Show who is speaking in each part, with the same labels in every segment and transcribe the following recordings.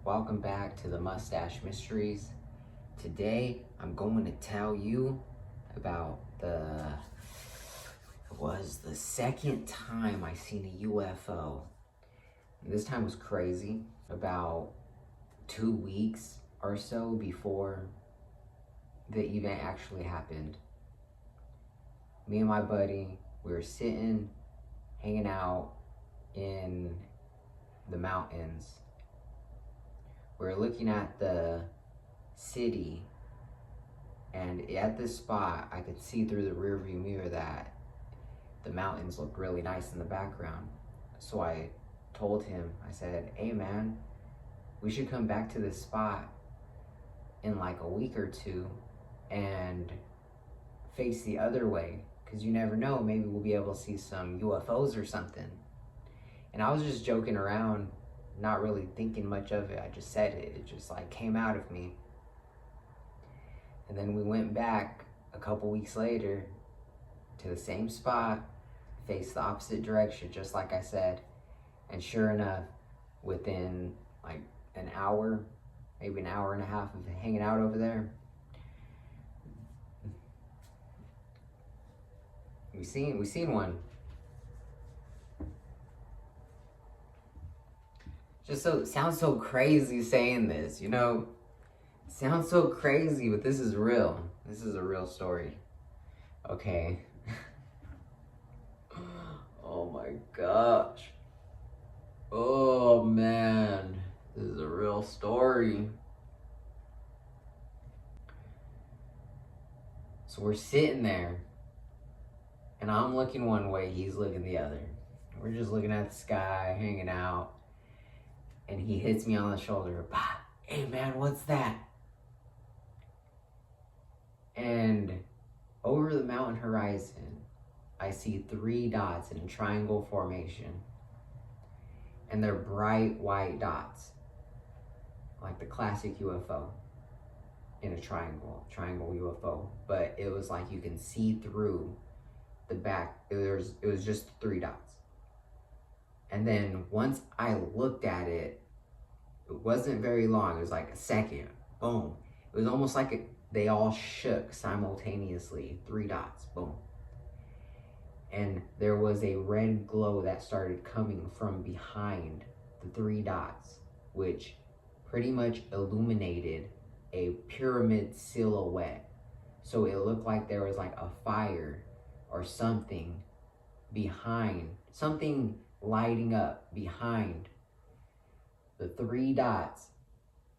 Speaker 1: welcome back to the Mustache Mysteries. Today I'm going to tell you about the second time I seen a UFO. This time was crazy. About 2 weeks or so before the event actually happened, me and my buddy, we were sitting, hanging out in the mountains. We were looking at the city, and at this spot, I could see through the rearview mirror that the mountains looked really nice in the background. So I told him, I said, hey man, we should come back to this spot in like a week or two and face the other way, because you never know, maybe we'll be able to see some UFOs or something. And I was just joking around, not really thinking much of it. I just said it. It just like came out of me. And then we went back a couple weeks later to the same spot, faced the opposite direction, just like I said. And sure enough, within like an hour, maybe an hour and a half of hanging out over there, we seen one. Sounds so crazy saying this, you know? Sounds so crazy, but this is real. This is a real story. Okay. Oh my gosh. Oh man. This is a real story. So we're sitting there, and I'm looking one way, he's looking the other. We're just looking at the sky, hanging out. And he hits me on the shoulder. Bah, hey man, what's that? And over the mountain horizon, I see 3 dots in a triangle formation. And they're bright white dots, like the classic UFO in a triangle UFO. But it was like you can see through the back. It was just 3 dots. And then once I looked at it, it wasn't very long. It was like a second. Boom. It was almost like they all shook simultaneously. 3 dots. Boom. And there was a red glow that started coming from behind the 3 dots, which pretty much illuminated a pyramid silhouette. So it looked like there was like a fire or something behind, something lighting up behind the 3 dots,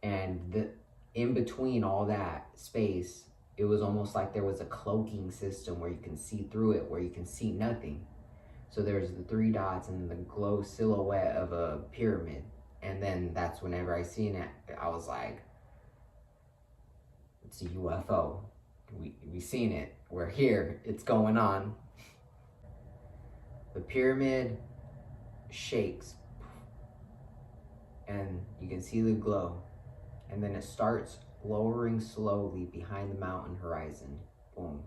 Speaker 1: and in between all that space, it was almost like there was a cloaking system where you can see through it, where you can see nothing. So there's the 3 dots and the glow silhouette of a pyramid. And then that's whenever I seen it, I was like, it's a UFO. We seen it. We're here. It's going on. The pyramid shakes, and you can see the glow, and then it starts lowering slowly behind the mountain horizon. Boom.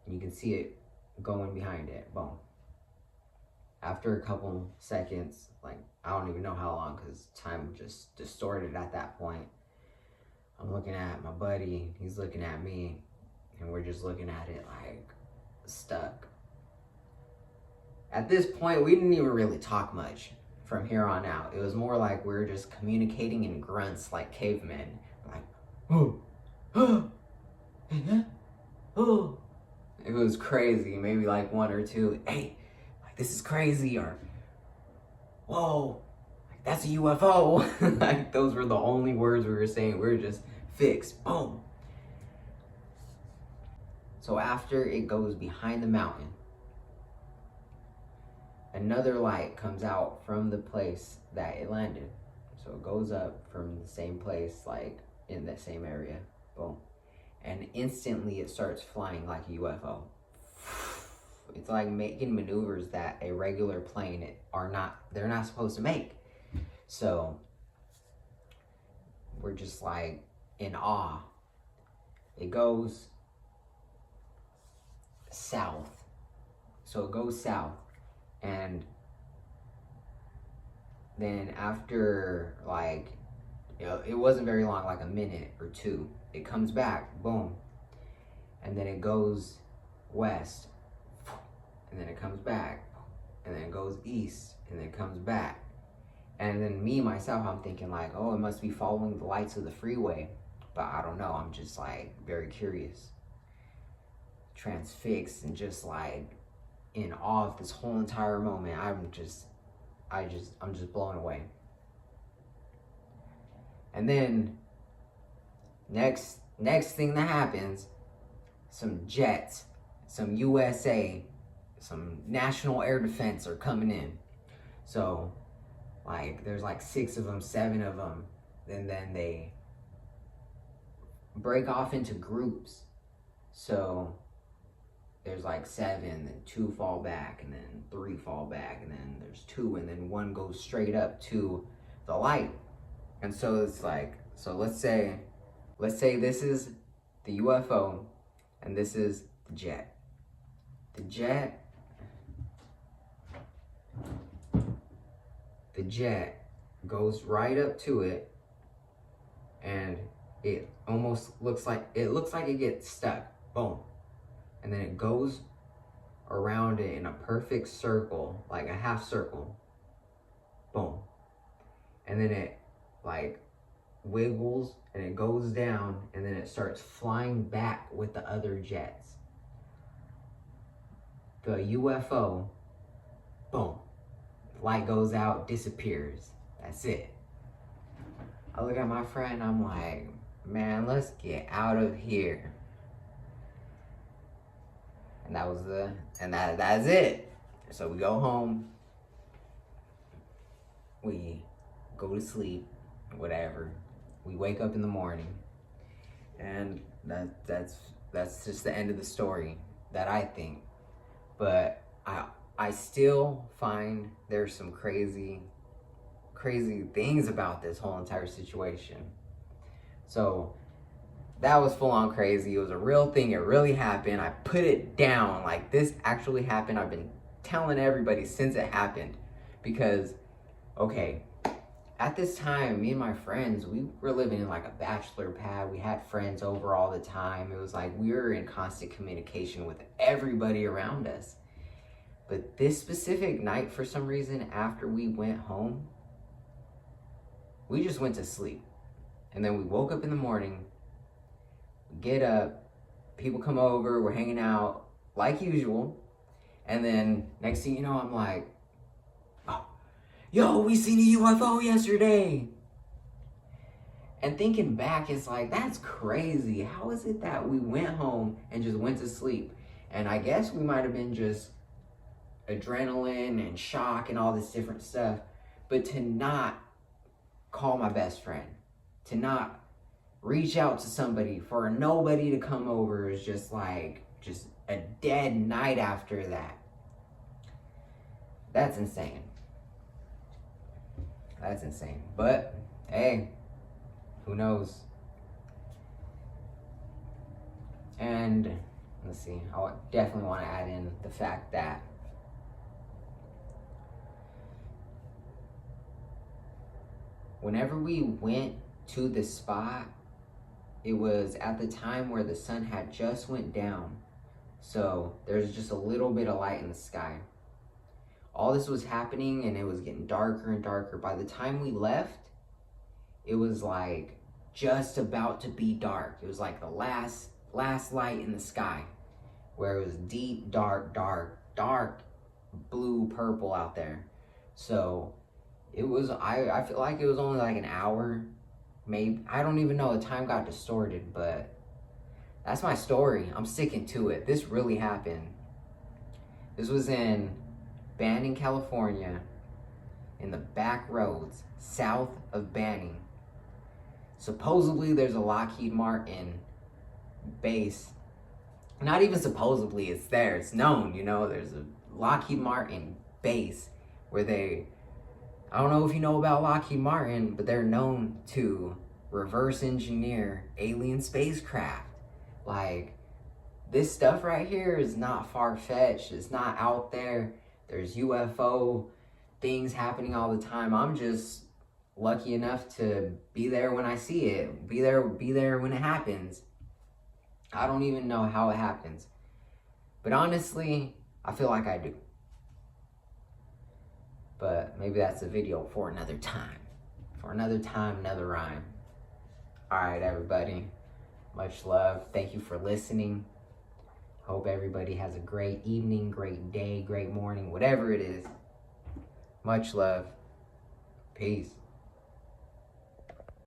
Speaker 1: And you can see it going behind it. Boom. After a couple seconds, like I don't even know how long, because time just distorted at that point, I'm looking at my buddy, he's looking at me, and we're just looking at it like stuck. At this point, we didn't even really talk much from here on out. It was more like we were just communicating in grunts like cavemen. Like, oh, oh, oh. It was crazy. Maybe like 1 or 2, hey, like this is crazy, or whoa, like that's a UFO. Like those were the only words we were saying. We were just fixed. Boom. So after it goes behind the mountain, another light comes out from the place that it landed. So it goes up from the same place, like in that same area. Boom. And instantly it starts flying like a UFO. It's like making maneuvers that a regular plane they're not supposed to make. So we're just like in awe. It goes south. So it goes south. And then after like It wasn't very long, like a minute or two. It comes back, boom. And then it goes west. And then it comes back. And then it goes east. And then it comes back. And then me, myself, I'm thinking like, oh, it must be following the lights of the freeway. But I don't know. I'm just like very curious. Transfixed and just like in awe of this whole entire moment. I'm just blown away. And then next thing that happens, some jets, some USA, some National Air Defense are coming in. So like there's like 6 of them, 7 of them, and then they break off into groups. So there's like 7, then 2 fall back, and then 3 fall back, and then there's 2, and then 1 goes straight up to the light. And so it's like, so let's say this is the UFO and this is the jet. The jet goes right up to it, and it almost looks like it gets stuck. Boom. And then it goes around it in a perfect circle, like a half circle. Boom. And then it like wiggles and it goes down, and then it starts flying back with the other jets. The UFO, boom, light goes out, disappears. That's it. I look at my friend, I'm like, man, let's get out of here. And that's it. So we go home, we go to sleep, whatever. We wake up in the morning, and that's just the end of the story, that I think. But I still find there's some crazy things about this whole entire situation. So that was full on crazy. It was a real thing. It really happened. I put it down like this actually happened. I've been telling everybody since it happened, because okay, at this time, me and my friends, we were living in like a bachelor pad. We had friends over all the time. It was like we were in constant communication with everybody around us. But this specific night, for some reason, after we went home, we just went to sleep. And then we woke up in the morning, we get up, people come over, we're hanging out like usual. And then next thing you know, I'm like, yo, we seen a UFO yesterday. And thinking back, it's like, that's crazy. How is it that we went home and just went to sleep? And I guess we might have been just adrenaline and shock and all this different stuff. But to not call my best friend, to not reach out to somebody, for nobody to come over is just like, just a dead night after that. That's insane. That's insane. But, hey, who knows? And, let's see, I definitely want to add in the fact that whenever we went to the spot, it was at the time where the sun had just went down. So, there's just a little bit of light in the sky. All this was happening, and it was getting darker and darker. By the time we left, it was like just about to be dark. It was like the last light in the sky, where it was deep, dark blue, purple out there. So it was, I feel like it was only like an hour, maybe. I don't even know, the time got distorted, but that's my story. I'm sticking to it. This really happened. This was in Banning, California, in the back roads south of Banning. Supposedly there's a Lockheed Martin base. Not even supposedly, it's there, it's known, you know, there's a Lockheed Martin base where I don't know if you know about Lockheed Martin, but they're known to reverse engineer alien spacecraft. Like, this stuff right here is not far-fetched, it's not out there. There's UFO things happening all the time. I'm just lucky enough to be there when I see it. Be there when it happens. I don't even know how it happens. But honestly, I feel like I do. But maybe that's a video for another time. For another time, another rhyme. Alright, everybody. Much love. Thank you for listening. Hope everybody has a great evening, great day, great morning, whatever it is. Much love. Peace.